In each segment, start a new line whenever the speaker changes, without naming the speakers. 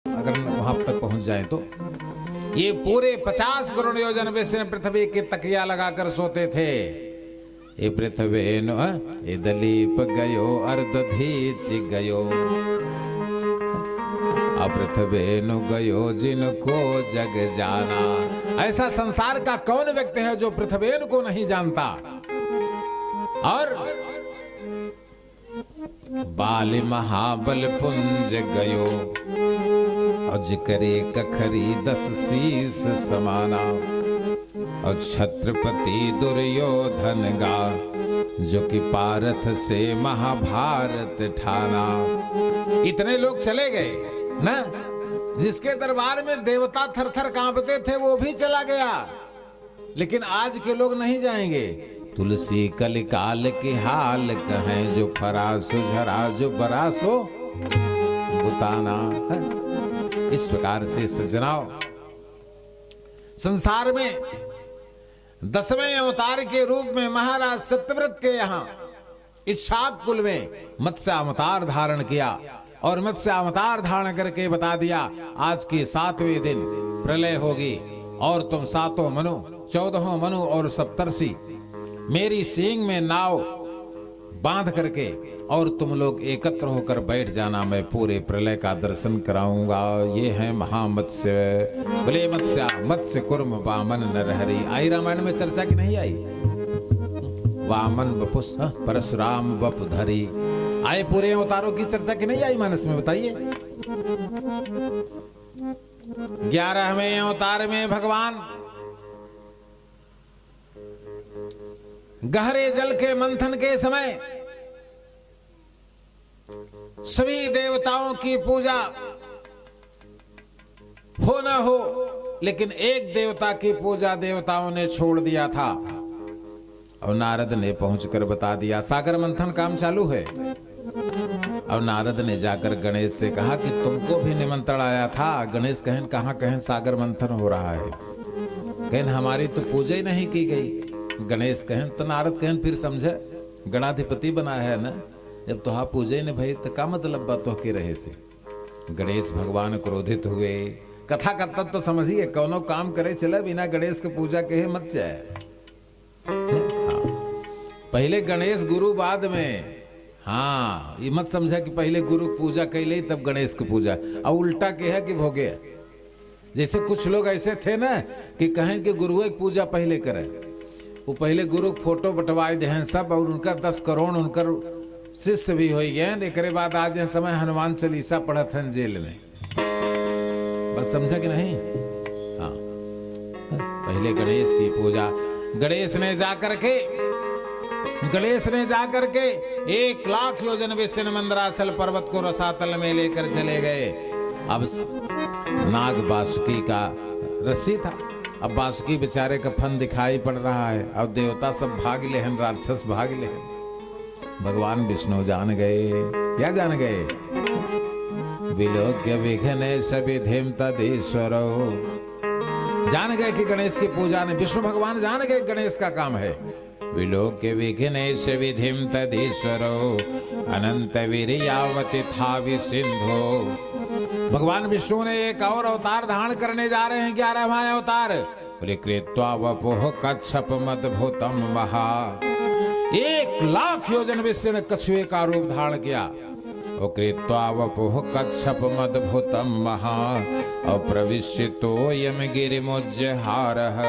अगर वहां तक पहुंच जाए तो। ये पूरे 50 करोड़ योजन विश्व में पृथ्वी की तकिया लगाकर सोते थे। ये पृथ्वी ये दलीप गयो अर्धधीच गयो, पृथ्वी नु गयो जिनको जग जाना। ऐसा संसार का कौन व्यक्ति है जो पृथ्वी को नहीं जानता। और बाली महाबल पुंज गयो, और जिकरे कखरी 10 शीस समाना, और छत्रपति दुर्योधन गा, जो कि पारथ से महाभारत ठाना। इतने लोग चले गए ना, जिसके दरबार में देवता थर थर कांपते थे वो भी चला गया। लेकिन आज के लोग नहीं जाएंगे। तुलसी कलिकाल के हाल कहें, जो फरासो झरा जो बरासो बुताना। इस प्रकार से सज्जनाओ, संसार में 10वें अवतार के रूप में महाराज सत्यव्रत के यहाँ इक्ष्वाक कुल में मत्स्य अवतार धारण किया, और मत्स्य अवतार धारण करके बता दिया आज के 7वें दिन प्रलय होगी, और तुम 7 मनु 14 मनु और सप्तर्षि मेरी सींग में नाव बांध करके और तुम लोग एकत्र होकर बैठ जाना, मैं पूरे प्रलय का दर्शन कराऊंगा। ये है महामत्स्य, बोले मत्स्य मत्स्य कुर्म वामन नरहरि। आई रामायण में चर्चा की नहीं आई? वामन बपुस परशुराम बपुधरी, आए पूरे अवतारों की चर्चा की नहीं आई मानस में? बताइए। 11वें अवतार में भगवान गहरे जल के मंथन के समय सभी देवताओं की पूजा हो न हो, लेकिन एक देवता की पूजा देवताओं ने छोड़ दिया था, और नारद ने पहुंचकर बता दिया। सागर मंथन काम चालू है। और नारद ने जाकर गणेश से कहा कि तुमको भी निमंत्रण आया था। गणेश कहें कहां कहें सागर मंथन हो रहा है, कहें हमारी तो पूजा ही नहीं की गई। गणेश कहें तो नारद कहें फिर समझे, गणाधिपति बना है ना, जब तो हाँ पूजे ने भाई तो का मतलब बात के रहे से। गणेश भगवान क्रोधित हुए। कथा का तत्व तो समझिए, कौनो काम करे चले बिना गणेश के पूजा के मत जाए। पहले गणेश गुरु बाद में, हाँ ये मत समझा कि पहले गुरु पूजा कैले तब गणेश की पूजा, और उल्टा के है कि भोगे। जैसे कुछ लोग ऐसे थे ना कि कहें कि गुरु की पूजा पहले करे, वो पहले गुरु फोटो बटवाए दे सब, और उनका 10 करोड़ उनकर शिष्य भी हो गए। एक बाद आज समय हनुमान चालीसा पढ़त हैं जेल में। बस समझा कि नहीं? हाँ, पहले गणेश की पूजा। गणेश ने जाकर के 1 लाख योजन विश्व मंदराचल पर्वत को रसातल में लेकर चले गए। अब नाग बासुकी का रस्सी था, अब बासुकी बेचारे का फन दिखाई पड़ रहा है, अब देवता सब भाग ले हैं, राक्षस भाग ले हैं। भगवान विष्णु जान गए। क्या जान गए? विलोक्य विघ्नेश विधिम तदीश्वरो, जान गए कि गणेश की पूजा ने, विष्णु भगवान जान गए गणेश का काम है। विलोक्य विघ्नेश विधिम तदीश्वरो, अनंत वीर्यावति था विसिंधो। भगवान विष्णु ने एक और अवतार धारण करने जा रहे हैं, 11वां अवतार। कृत्वा वपुः कच्छप मद्भुतम महा, 1 लाख योजन विश्व ने कछुए का रूप धारण किया। कृत्वा वपुः कच्छप मद्भुतम महा, अप्रविश्यतो यम गिरिमुज्जहारः।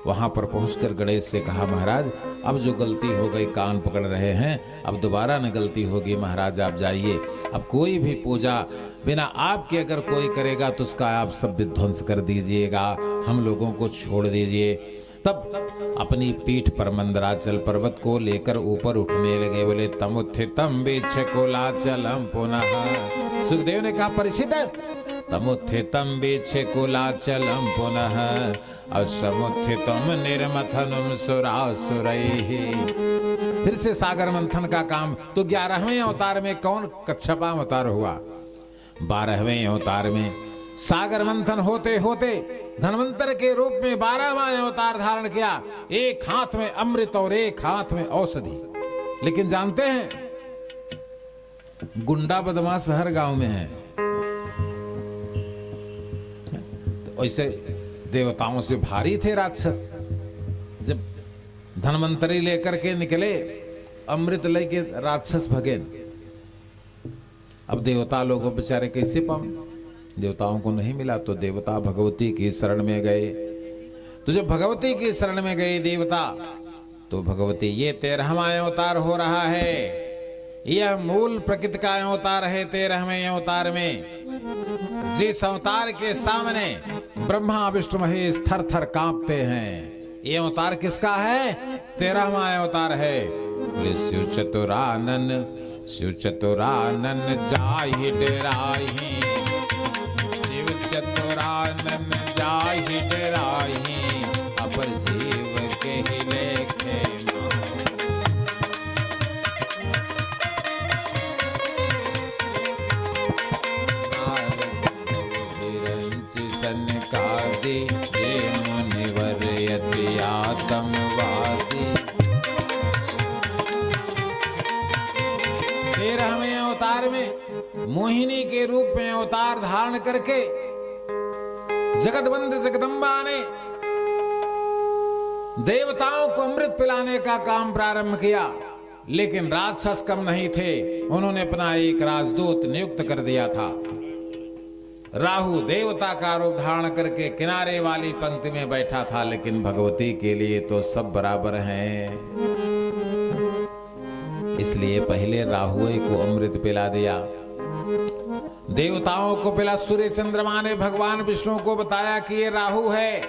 वहां पर पहुंचकर गणेश से कहा, महाराज अब जो गलती हो गई, कान पकड़ रहे हैं, अब दोबारा न गलती होगी। महाराज आप जाइए, अब कोई भी पूजा बिना आपके अगर कोई करेगा तो उसका आप सब विध्वंस कर दीजिएगा, हम लोगों को छोड़ दीजिए। तब अपनी पीठ पर मंदराचल पर्वत को लेकर ऊपर उठने लगे। बोले तमुत्थितम बीच्छकुलाचलम पुनः। सुखदेव ने कहा, परिचित है? तमुत्थितम बीच्छकुलाचलम पुनः, असमुत्थितम निर्मथनम सुरासुरैः। फिर से सागर मंथन का काम। तो 11वें अवतार में कौन कच्छपा अवतार हुआ? 12वें अवतार में सागर मंथन होते होते धनवंतर के रूप में 12वां अवतार धारण किया। एक हाथ में अमृत और एक हाथ में औषधि। लेकिन जानते हैं, गुंडा बदमाश हर गांव में है। ऐसे देवताओं से भारी थे राक्षस। जब धनवंतरी लेकर के निकले, अमृत लेके राक्षस भगे। अब देवता लोगों बेचारे कैसे पाऊं, देवताओं को नहीं मिला तो देवता भगवती की शरण में गए। तो जब भगवती की शरण में गए देवता, तो भगवती ये 13वां अवतार हो रहा है, यह मूल प्रकृति का अवतार है। 13वें अवतार में जिस अवतार के सामने ब्रह्मा विष्णु महेश थर थर कांपते हैं, ये अवतार किसका है? 13वां अवतार है। शिव चतुरानन, शिव चतुरानन जाहि डेराहि, शिव चतुरानन जाहि डेराहि, अपर जीव के ही लेखे सनकादि जे मुनिवर यति आत्मवादी। 13वें अवतार में मोहिनी के रूप में अवतार धारण करके जगतवंद जगदम्बा ने देवताओं को अमृत पिलाने का काम प्रारंभ किया। लेकिन राक्षस कम नहीं थे, उन्होंने अपना एक राजदूत नियुक्त कर दिया था। राहु देवता का रूप धारण करके किनारे वाली पंक्ति में बैठा था, लेकिन भगवती के लिए तो सब बराबर हैं, इसलिए पहले राहु को अमृत पिला दिया। देवताओं को पिला। सूर्य चंद्रमा ने भगवान विष्णु को बताया कि ये राहु है,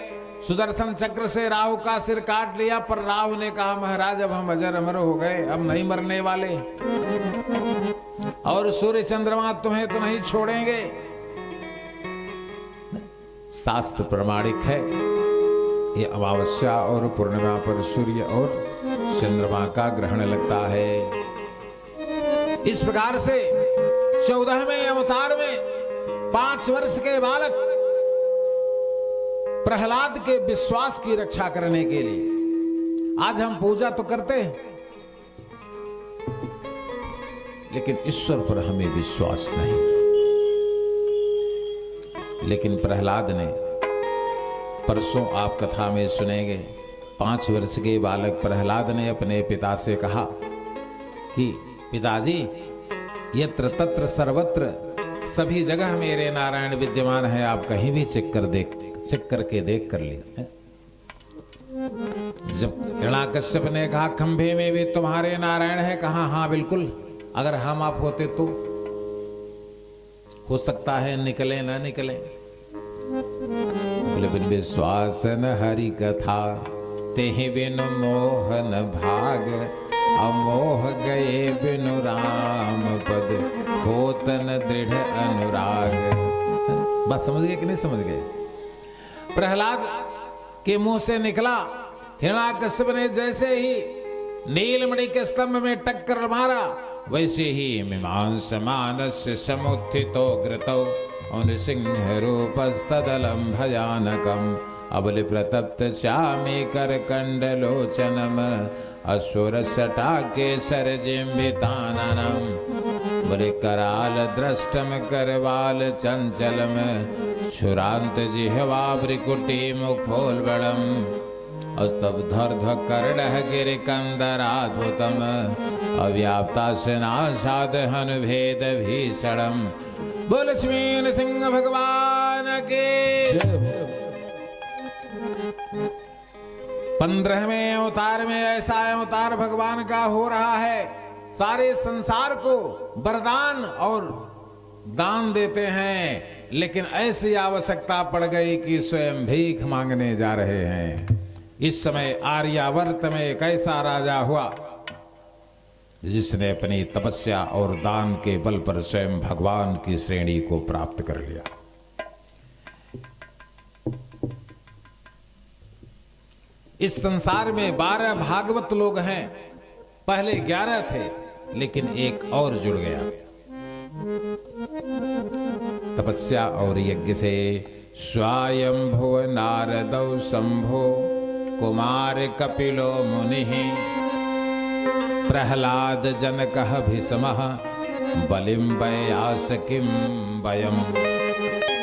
सुदर्शन चक्र से राहु का सिर काट लिया। पर राहु ने कहा, महाराज अब हम अजर अमर हो गए, अब नहीं मरने वाले, और सूर्य चंद्रमा तुम्हें तो नहीं छोड़ेंगे। शास्त्र प्रमाणिक है, ये अमावस्या और पूर्णिमा पर सूर्य और चंद्रमा का ग्रहण लगता है। इस प्रकार से 14वें अवतार में 5 वर्ष के बालक प्रहलाद के विश्वास की रक्षा करने के लिए आज हम पूजा तो करते हैं, लेकिन ईश्वर पर हमें विश्वास नहीं। लेकिन प्रहलाद ने, परसों आप कथा में सुनेंगे, 5 वर्ष के बालक प्रहलाद ने अपने पिता से कहा कि पिताजी, यत्र तत्र सर्वत्र, सभी जगह मेरे नारायण विद्यमान है, आप कहीं भी चेक करके देख कर लीजिए। जब हिरण्याकश्यप ने कहा खंभे में भी तुम्हारे नारायण है, कहा हाँ बिल्कुल, अगर हम आप होते तो हो सकता है निकले ना निकले। बोले बिन विश्वास न हरि कथा, तेहि बिनु मोहन भाग, अमोह गए बिनु राम पद, होतन दृढ़ अनुराग। बस समझ गए कि नहीं समझ गए? प्रहलाद के मुंह से निकला, हिरण्याकश्यप ने जैसे ही नीलमणि के स्तंभ में टक्कर मारा, वैसे ही मीमांस मानस्य समुत्थितो घृतौ, नृसिंह रूपस्तदलं भयानकम्, अबलि प्रतप्त श्यामे करकंडलोचनम, असुर सटाकेसर जिम्बिताननम, बलि कराल दृष्टम करवाल चंचलम, क्षुरांत जिह्वा भ्रिकुटी मुखोल्बणम, और सब धर्ध कर्णः गिरिकंदराद्भुतम, अव्याप्ता सेनासाद हनुभेद भीषणम। बोल लक्ष्मी नृसिंह भगवान के। 15वें अवतार में ऐसा अवतार भगवान का हो रहा है, सारे संसार को वरदान और दान देते हैं, लेकिन ऐसी आवश्यकता पड़ गई कि स्वयं भीख मांगने जा रहे हैं। इस समय आर्यावर्त में एक ऐसा राजा हुआ जिसने अपनी तपस्या और दान के बल पर स्वयं भगवान की श्रेणी को प्राप्त कर लिया। इस संसार में 12 भागवत लोग हैं, पहले 11 थे, लेकिन एक और जुड़ गया। तपस्या और यज्ञ से स्वयंभुव नारदौ शंभो कुमार कपिलो मुनि, प्रहलाद जनकः भीष्मः बलिम वयास किम वयम।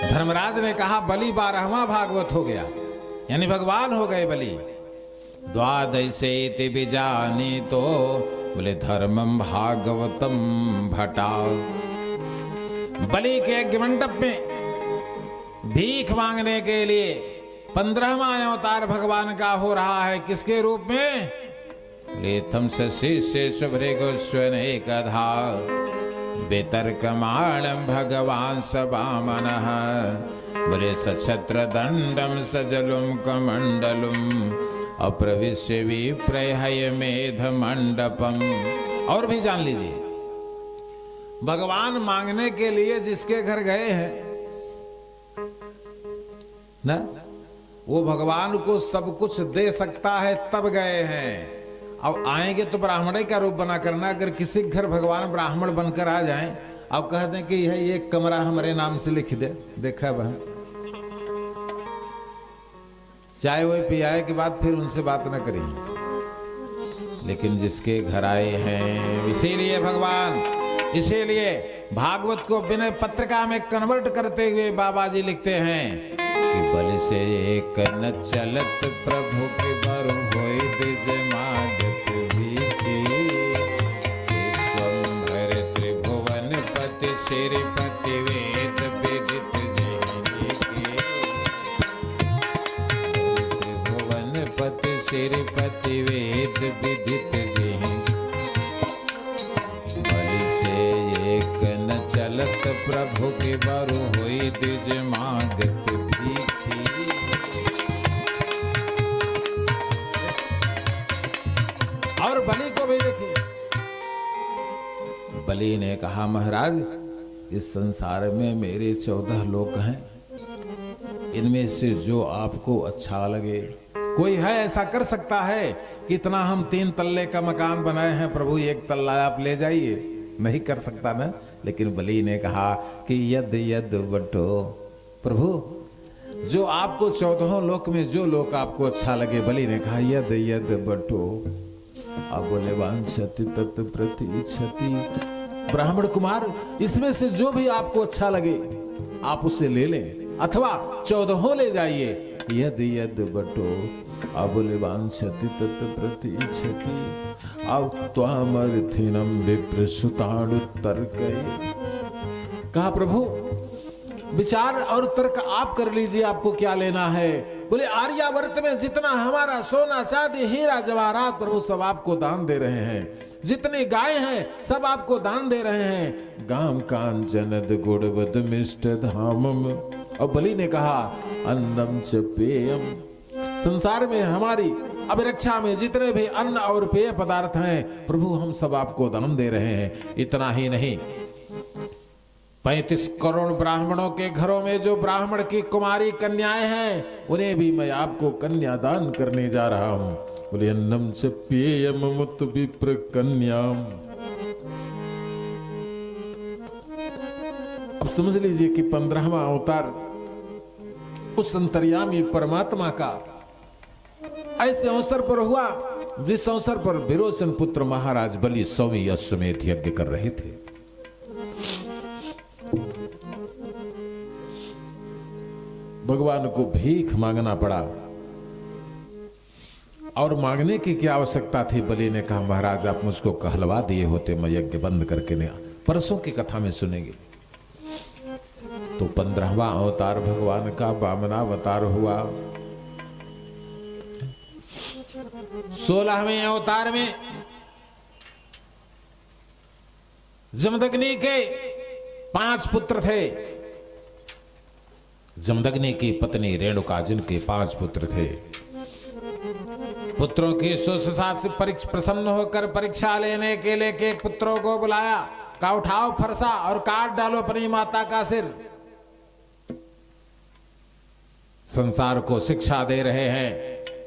धर्मराज ने कहा बलि 12वां भागवत हो गया, यानी भगवान हो गए बलि। द्वादशेति बिजानी तो बोले धर्मम भागवतम भटा। बलि के यज्ञ मंडप में भीख मांगने के लिए 15वां अवतार भगवान का हो रहा है। किसके रूप में? लेथम शिष्य शुभ्रे गोस्वन एकधा वितर्कमाणं भगवान सवामन। बोले सछत्र दंडम सजलुम कमंडलुम अप्रविश्य विप्रहय मेध मंडपम। और भी जान लीजिए, भगवान मांगने के लिए जिसके घर गए हैं ना, वो भगवान को सब कुछ दे सकता है, तब गए हैं। अब आएंगे तो ब्राह्मण का रूप बना करना। अगर किसी घर भगवान ब्राह्मण बनकर आ जाएं, अब कह दें कि यह एक कमरा हमारे नाम से लिख दे, देखा बहन, चाय वो पियाए के बाद फिर उनसे बात न करिए। लेकिन जिसके घर आए हैं, इसीलिए भगवान, इसीलिए भागवत को बिना पत्रिका में कन्वर्ट करते हुए बाबा जी लिखते हैं कि बलि से एक न चलत प्रभु के बरु होय द्विज मागत बीती। विश्वम्भर त्रिभुवन पति श्रीपति वेद विदित जैनी के। त्रिभुवन पति श्रीपति वेद विदित जैनी। बलि से एक न चलत प्रभु के बरु होय द्विज मागत। और बलि को भी देखिए, बलि ने कहा महाराज इस संसार में मेरे 14 लोक हैं, इनमें से जो आपको अच्छा लगे। कोई है ऐसा कर सकता है कि इतना हम 3 तल्ले का मकान बनाए हैं प्रभु, 1 तल्ला आप ले जाइए? नहीं कर सकता ना। लेकिन बलि ने कहा कि यद यद बटो, प्रभु जो आपको 14 लोक में जो लोक आपको अच्छा लगे। बलि ने कहा यद यद बटो। अब बोले वांछति तत् प्रति इच्छति। ब्राह्मण कुमार इसमें से जो भी आपको अच्छा लगे आप उसे ले लें, अथवा 14 ले जाइए। यद यद बटो। अब बोले वांछति तत् प्रति इच्छति। अब त्वामर्थिनम विप्रसुतानुत्तर्कये। कहा प्रभु विचार और तर्क आप कर लीजिए, आपको क्या लेना है। बोले आर्यावर्त में जितना हमारा सोना चांदी हीरा जवाहरात प्रभु सब आपको दान दे रहे हैं। जितनी गाय हैं सब आपको दान दे रहे हैं। गाम कांचनद गुड़वद मिष्ट धामम। और बलि ने कहा अन्नम च पेयम। संसार में हमारी अभिरक्षा में जितने भी अन्न और पेय पदार्थ हैं प्रभु हम सब आपको दान दे रहे हैं। इतना ही नहीं, 35 करोड़ ब्राह्मणों के घरों में जो ब्राह्मण की कुमारी कन्याएं हैं उन्हें भी मैं आपको कन्यादान करने जा रहा हूं। बोले अन्नम च पेयम मुत विप्र कन्याम। अब समझ लीजिए कि 15वां अवतार उस अंतर्यामी परमात्मा का ऐसे अवसर पर हुआ जिस अवसर पर विरोचन पुत्र महाराज बलि 100वीं अश्वमेध यज्ञ कर रहे थे। भगवान को भीख मांगना पड़ा। और मांगने की क्या आवश्यकता थी? बलि ने कहा महाराज आप मुझको कहलवा दिए होते, मैं यज्ञ बंद करके नहीं। परसों की कथा में सुनेंगे। तो 15वां अवतार भगवान का वामनावतार हुआ। 16वें अवतार में जमदग्नि के 5 पुत्र थे। जमदग्नि की पत्नी रेणुका जिनके 5 पुत्र थे। पुत्रों की सुसुसा से प्रसन्न होकर परीक्षा लेने के लिए एक पुत्रों को बुलाया। का उठाओ फरसा और काट डालो अपनी माता का सिर। संसार को शिक्षा दे रहे हैं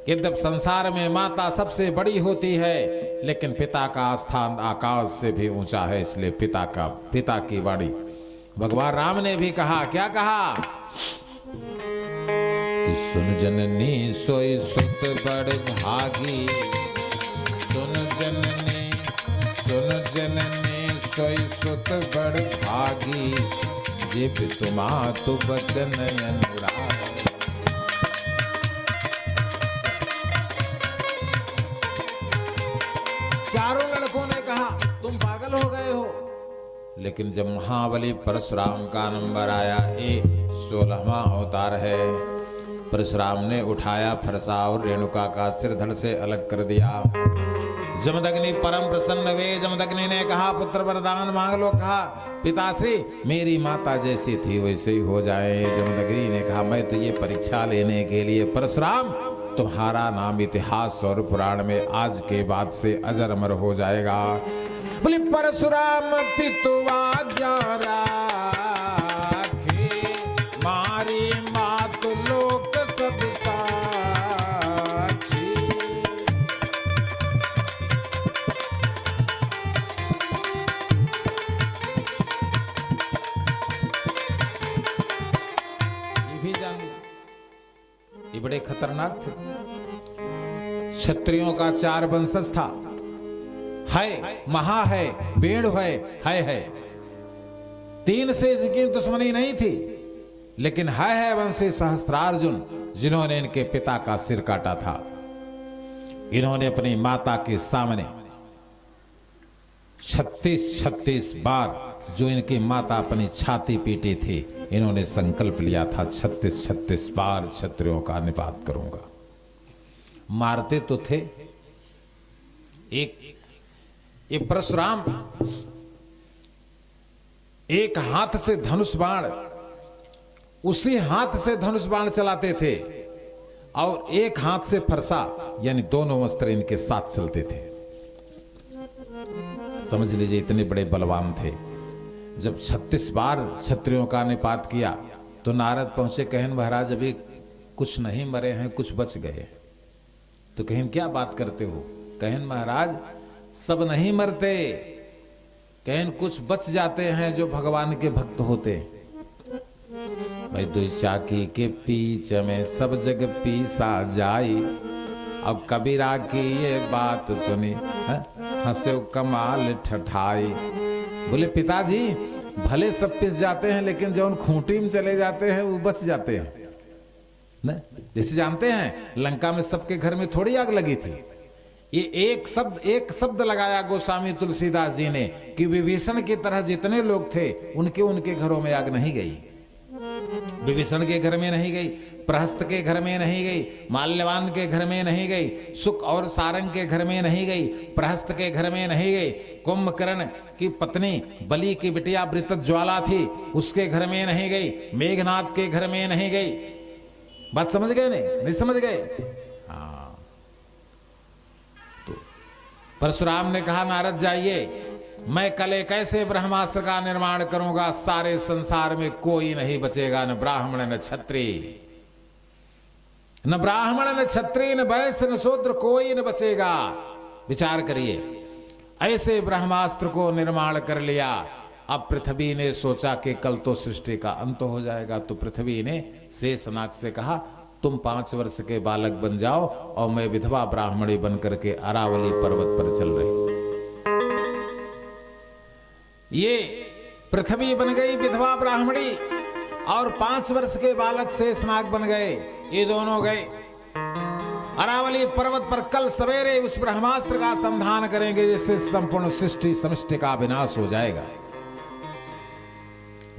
कि जब संसार में माता सबसे बड़ी होती है, लेकिन पिता का स्थान आकाश से भी ऊंचा है। इसलिए पिता की वाणी भगवान राम ने भी कहा। क्या कहा कि सुन जननी सोई सुत बड़ भागी। सुन जननी सोई सुत बड़ भागी, जे पितुमा तु बचन अनुराग। चारों लड़कों ने कहा तुम पागल हो गए हो। लेकिन जब महाबली परशुराम का नंबर आया, 16वां अवतार है, परशुराम ने उठाया फरसा और रेणुका का सिर धड़ से अलग कर दिया। जमदग्नि परम प्रसन्न हुए। जमदग्नि ने कहा पुत्र वरदान मांग लो। कहा पिताश्री मेरी माता जैसी थी वैसे ही हो जाए। जमदग्नि ने कहा मैं तो ये परीक्षा लेने के लिए, परशुराम तुम्हारा नाम इतिहास और पुराण में आज के बाद से अजर अमर हो जाएगा। बोले परशुराम पितुआ ग्यारा मारी मात लोक सब साक्षी। ये भी जान लो, ये बड़े खतरनाक थे। क्षत्रियों का 4 वंशज था, है महा है, बेड़ है 3 से इनकी दुश्मनी नहीं थी, लेकिन है वंशी सहस्त्रार्जुन जिन्होंने इनके पिता का सिर काटा था। इन्होंने अपनी माता के सामने 36 बार जो इनकी माता अपनी छाती पीटी थी, इन्होंने संकल्प लिया था 36 बार क्षत्रियों का निपात करूंगा। मारते तो थे। ये परशुराम एक हाथ से धनुष बाण, उसी हाथ से धनुष बाण चलाते थे और एक हाथ से फरसा, यानी दोनों अस्त्र इनके साथ चलते थे। समझ लीजिए इतने बड़े बलवान थे। जब 36 बार क्षत्रियों का निपात किया तो नारद पहुंचे, कहन महाराज अभी कुछ नहीं मरे हैं, कुछ बच गए। तो कहन क्या बात करते हो? कहन महाराज सब नहीं मरते, कहन कुछ बच जाते हैं जो भगवान के भक्त होते। भाई दुई चाकी के पीछ में सब जग पीसा जाई। अब कबीरा की ये बात सुनी हंसे कमाल ठठाई। बोले पिताजी भले सब पिस जाते हैं, लेकिन जो उन खूंटी में चले जाते हैं वो बच जाते हैं न। जैसे जानते हैं लंका में सबके घर में थोड़ी आग लगी थी। ये एक शब्द लगाया गोस्वामी तुलसीदास जी ने कि विभीषण की तरह जितने लोग थे उनके घरों में आग नहीं गई। विभीषण के घर में नहीं गई, प्रहस्त के घर में नहीं गई, माल्यवान के घर में नहीं गई, सुक और सारंग के घर में नहीं गई, प्रहस्त के घर में नहीं गई, कुंभकर्ण की पत्नी बलि की बिटिया वृत्रज्वाला थी उसके घर में नहीं गई, मेघनाथ के घर में नहीं गई। बात समझ गए? नहीं समझ गए? हाँ। तो परशुराम ने कहा नारद जाइए, मैं कल एक ऐसे ब्रह्मास्त्र का निर्माण करूंगा, सारे संसार में कोई नहीं बचेगा, न ब्राह्मण न क्षत्रिय, न ब्राह्मण न क्षत्रिय न वैश्य न शूद्र, कोई न बचेगा। विचार करिए, ऐसे ब्रह्मास्त्र को निर्माण कर लिया। अब पृथ्वी ने सोचा कि कल तो सृष्टि का अंत हो जाएगा, तो पृथ्वी ने शेषनाग से कहा तुम 5 वर्ष के बालक बन जाओ और मैं विधवा ब्राह्मणी बन करके अरावली पर्वत पर चल रही। ये पृथ्वी बन गई विधवा ब्राह्मणी और 5 वर्ष के बालक शेषनाग बन गए। ये दोनों गए अरावली पर्वत पर। कल सवेरे उस ब्रह्मास्त्र का संधान करेंगे जिससे संपूर्ण सृष्टि समष्टि का विनाश हो जाएगा।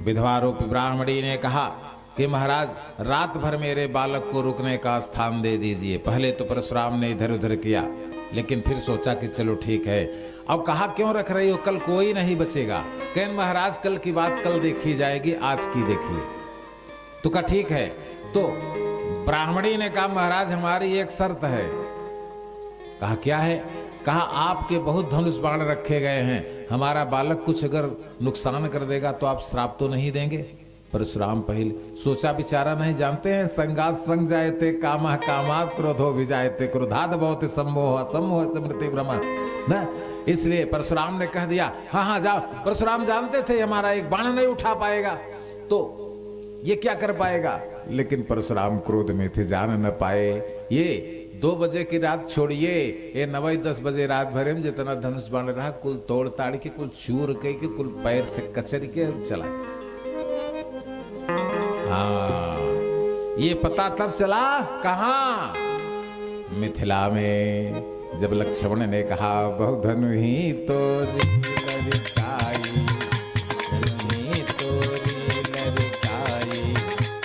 विधवा रूपी ब्राह्मणी ने कहा कि महाराज रात भर मेरे बालक को रुकने का स्थान दे दीजिए। पहले तो परशुराम ने इधर उधर किया, लेकिन फिर सोचा कि चलो ठीक है। अब कहा क्यों रख रही हो, कल कोई नहीं बचेगा। कहन महाराज कल की बात कल देखी जाएगी, आज की देखिए। तो कहा ठीक है। तो ब्राह्मणी ने कहा महाराज हमारी एक शर्त है। कहा क्या है? कहा आपके बहुत धनुष बाण रखे गए हैं, हमारा बालक कुछ अगर नुकसान कर देगा तो आप श्राप तो नहीं देंगे? परशुराम पहले सोचा, बेचारा नहीं जानते हैं संगात संग जायते कामः कामात् क्रोधो विजायते क्रोधात् भवति सम्मोहः सम्मोहः स्मृति भ्रमः ना। इसलिए परशुराम ने कह दिया हाँ हाँ जाओ। परशुराम जानते थे हमारा एक बाण नहीं उठा पाएगा तो ये क्या कर पाएगा, लेकिन परशुराम क्रोध में थे, जान न पाए। ये 2 बजे की रात छोड़िए, ये 9-10 बजे रात भरे में जितना धनुष बाण रहा कुल तोड़ ताड़ के, कुल चूर के कुल पैर से कचर के चला। हाँ, ये पता तब चला कहाँ? मिथिला में, जब लक्ष्मण ने कहा बहु धनु ही तोरी लरिकाई, धनु ही तोरी लरिकाई,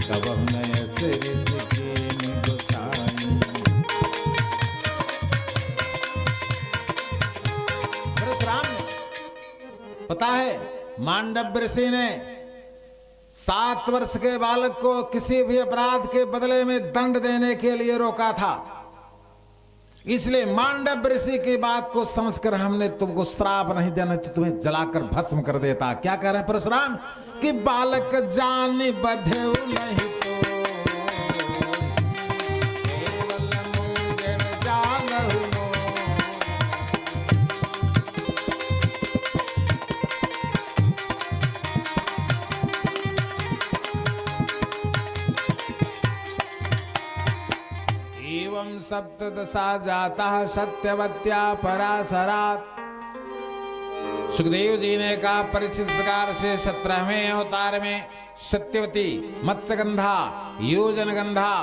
कबहु न सिर सिकीन गोसाई। परशुराम ने, पता है, मांडव ऋषि ने 7 वर्ष के बालक को किसी भी अपराध के बदले में दंड देने के लिए रोका था। इसलिए मांडव ऋषि की बात को समझकर हमने तुमको श्राप नहीं देना, तो तुम्हें जलाकर भस्म कर देता। क्या कह रहे हैं परशुराम? कि बालक जान बधेउ नहीं तो केवल मुंगेर जानहु मोर। एवं सप्तदशा जाता सत्यवत्या पराशरात्। सुखदेव जी ने कहा परिचित प्रकार से 17वें अवतार में सत्यवती, मत्स्यगंधा, योजनगंधा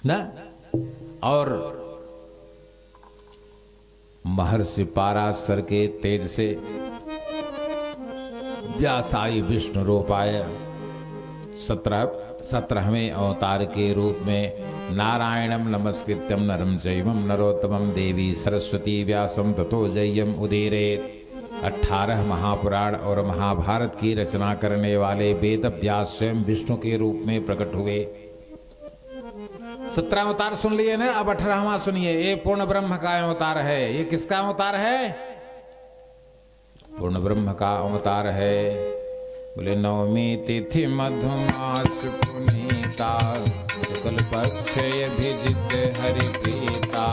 न और महर्षि पाराशर के तेज से व्यासाई विष्णु रूप आए। 17वें अवतार के रूप में नारायणम नमस्कृत्यम नरम चैवम नरोत्तमम देवी सरस्वती व्यासम ततो जय्यम उदीरेत। 18 महापुराण और महाभारत की रचना करने वाले वेद व्यास स्वयं विष्णु के रूप में प्रकट हुए। 17 अवतार सुन लिए ना, अब 18वां सुनिए। ये पूर्ण ब्रह्म का अवतार है। ये किसका अवतार है? पूर्ण ब्रह्म का अवतार है। बोले नवमी तिथि मधुमास पुनीता, शुक्ल पक्ष अभिजित हरि प्रीता।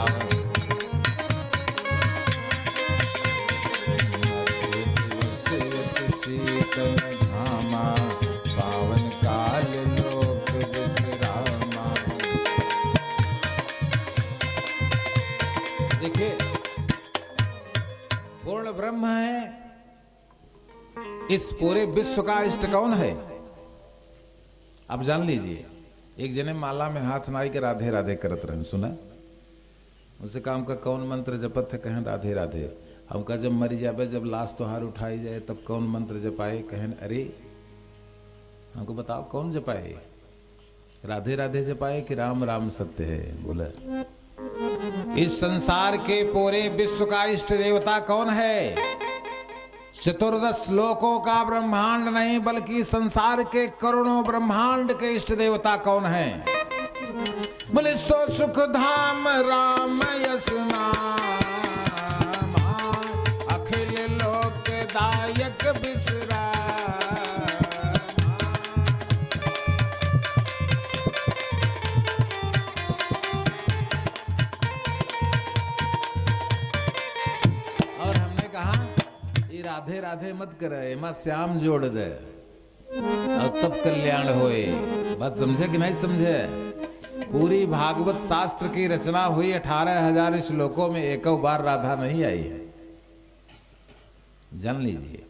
शीतल धामा, पावन काल लोक विश्रामा। देखिए, पूर्ण ब्रह्म है। इस पूरे विश्व का इष्ट कौन है? अब जान लीजिए। एक जने माला में हाथ नाई के राधे राधे करत रहे, सुना? उसे काम का कौन मंत्र जपत है? कहें राधे राधे। हमका जब मरी जावे, जब लाश तोहार उठाई जाए, तब कौन मंत्र जपाए? कहें अरे हमको बताओ कौन जपाए? राधे राधे जपाए कि राम राम सत्य है? बोले इस संसार के पूरे विश्व का इष्ट देवता कौन है? चतुर्दश लोकों का ब्रह्मांड नहीं, बल्कि संसार के करोड़ों ब्रह्मांड के इष्ट देवता कौन है? बोले सो सुख धाम राम यश नाम, अखिल लोक दायक विश्राम। और हमने कहा राधे राधे मत करे, मत श्याम जोड़ दे और तब कल्याण होए। बात समझे कि नहीं समझे? पूरी भागवत शास्त्र की रचना हुई 18,000 श्लोकों में, एक बार राधा नहीं आई है। जान लीजिए,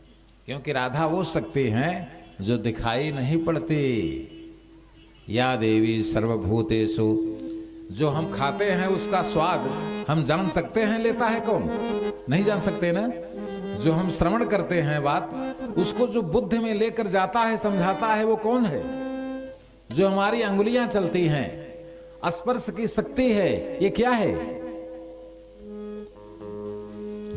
क्योंकि राधा वो शक्ति हैं जो दिखाई नहीं पड़ती। या देवी सर्वभूतेषु, जो हम खाते हैं उसका स्वाद हम जान सकते हैं, लेता है कौन? नहीं जान सकते ना। जो हम श्रवण करते हैं बात, उसको जो बुद्धि में लेकर जाता है, समझाता है, वो कौन है? जो हमारी अंगुलियां चलती हैं, स्पर्श की शक्ति है, ये क्या है?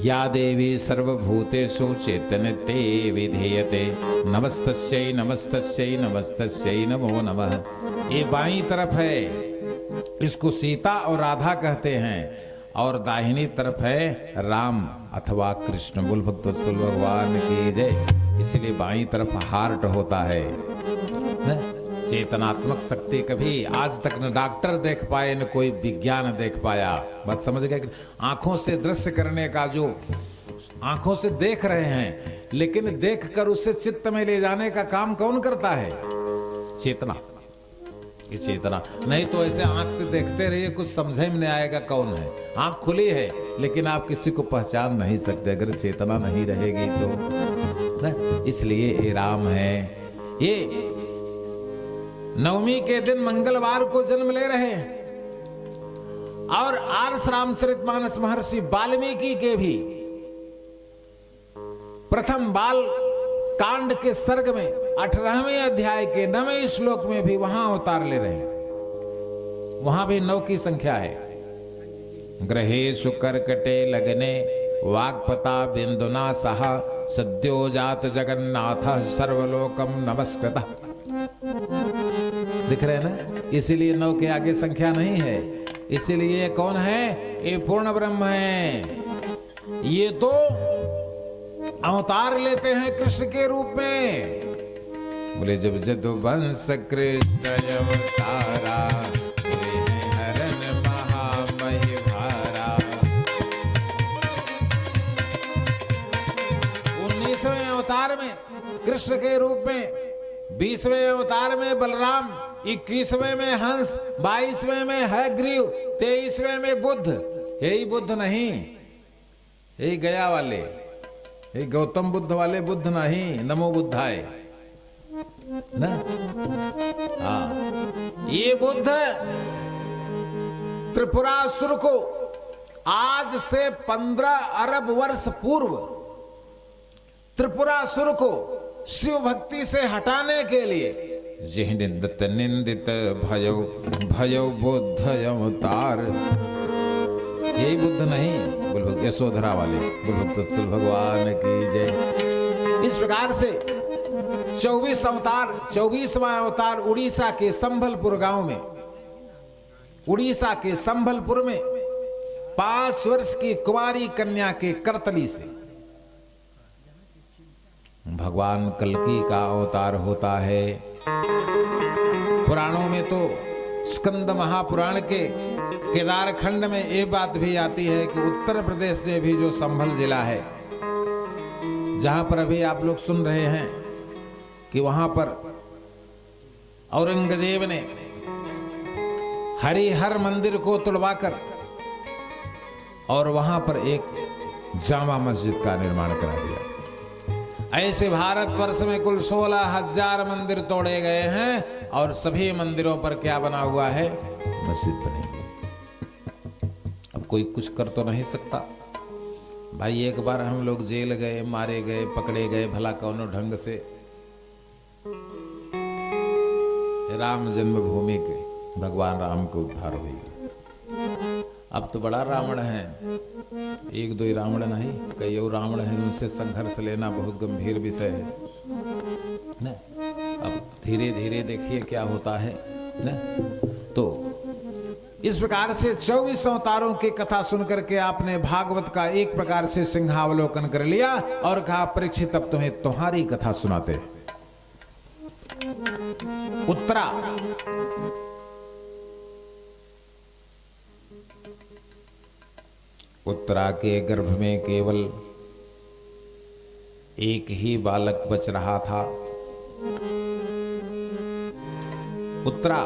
या देवी सर्वभूतेषु चैतन्यते विधेयते, नमस्तस्यै नमस्तस्यै नमस्तस्यै नमो नमः। ये बाईं तरफ है, इसको सीता और राधा कहते हैं, और दाहिनी तरफ है राम अथवा कृष्ण। बोल भक्तवत्सल भगवान की जय। इसलिए बाईं तरफ हार्ट होता है। चेतनात्मक शक्ति कभी आज तक न डॉक्टर देख पाए, न कोई विज्ञान देख पाया। बात समझ गए? आंखों से दृश्य करने का, जो आंखों से देख रहे हैं, लेकिन देखकर उसे चित्त में ले जाने का काम कौन करता है? चेतना। ये चेतना। नहीं तो ऐसे आंख से देखते रहिए, कुछ समझे में नहीं आएगा कौन है। आंख खुली है लेकिन आप किसी को पहचान नहीं सकते अगर चेतना नहीं रहेगी तो ना। इसलिए ये राम है। ये नवमी के दिन मंगलवार को जन्म ले रहे हैं और आर्ष रामचरितमानस महर्षि वाल्मीकि के भी प्रथम बाल कांड के सर्ग में 18वें अध्याय के 9वें श्लोक में भी वहां अवतार ले रहे हैं। वहां भी 9 की संख्या है। ग्रहेषु कर्कटे लग्ने वाग्पता बिंदुना सह सद्यो जात जगन्नाथ सर्वलोकम नमस्कृतः। दिख रहे हैं ना, इसीलिए 9 के आगे संख्या नहीं है। इसीलिए कौन है? ये पूर्ण ब्रह्म है। ये तो अवतार लेते हैं कृष्ण के रूप में। बोले जब जदुवंश कृष्ण अवतारा, हरण महामहि भारा। 19वें अवतार में कृष्ण के रूप में, 20वें अवतार में बलराम, 21वें में हंस, 22वें में है ग्रीव, 23वें में बुद्ध। यही बुद्ध नहीं, यही गया वाले, यही गौतम बुद्ध वाले बुद्ध नहीं, नमो बुद्धाय ना। हाँ, ये बुद्ध त्रिपुरासुर को आज से 15 अरब वर्ष पूर्व त्रिपुरासुर को शिव भक्ति से हटाने के लिए जिह निंदित निंदित भयो भयो बुद्ध अवतार। यही बुद्ध नहीं, बोल यशोधरा वाले, बोल तत्सल भगवान की जय। इस प्रकार से 24 अवतार, 24वां अवतार उड़ीसा के संभलपुर गांव में, उड़ीसा के संभलपुर में 5 वर्ष की कुंवारी कन्या के करतली से भगवान कल्की का अवतार होता है। पुराणों में तो स्कंद महापुराण के केदार खंड में ये बात भी आती है कि उत्तर प्रदेश में भी जो संभल जिला है, जहां पर अभी आप लोग सुन रहे हैं कि वहां पर औरंगजेब ने हरिहर मंदिर को तुड़वाकर और वहां पर एक जामा मस्जिद का निर्माण करा दिया। ऐसे भारतवर्ष में कुल 16,000 मंदिर तोड़े गए हैं और सभी मंदिरों पर क्या बना हुआ है? मस्जिद बनी हुई। अब कोई कुछ कर तो नहीं सकता भाई। एक बार हम लोग जेल गए, मारे गए, पकड़े गए, भला कौनो ढंग से राम जन्मभूमि के भगवान राम को उद्धार हुई। अब तो बड़ा रावण है, 1-2 रावण नहीं, कई और रावण हैं, उनसे संघर्ष लेना बहुत गंभीर विषय है ना। अब धीरे धीरे देखिए क्या होता है ना। तो इस प्रकार से 24 अवतारों की कथा सुनकर के आपने भागवत का एक प्रकार से सिंहावलोकन कर लिया और कहा परीक्षित अब तुम्हें तुम्हारी कथा सुनाते। उत्तरा उत्तरा के गर्भ में केवल एक ही बालक बच रहा था। उत्तरा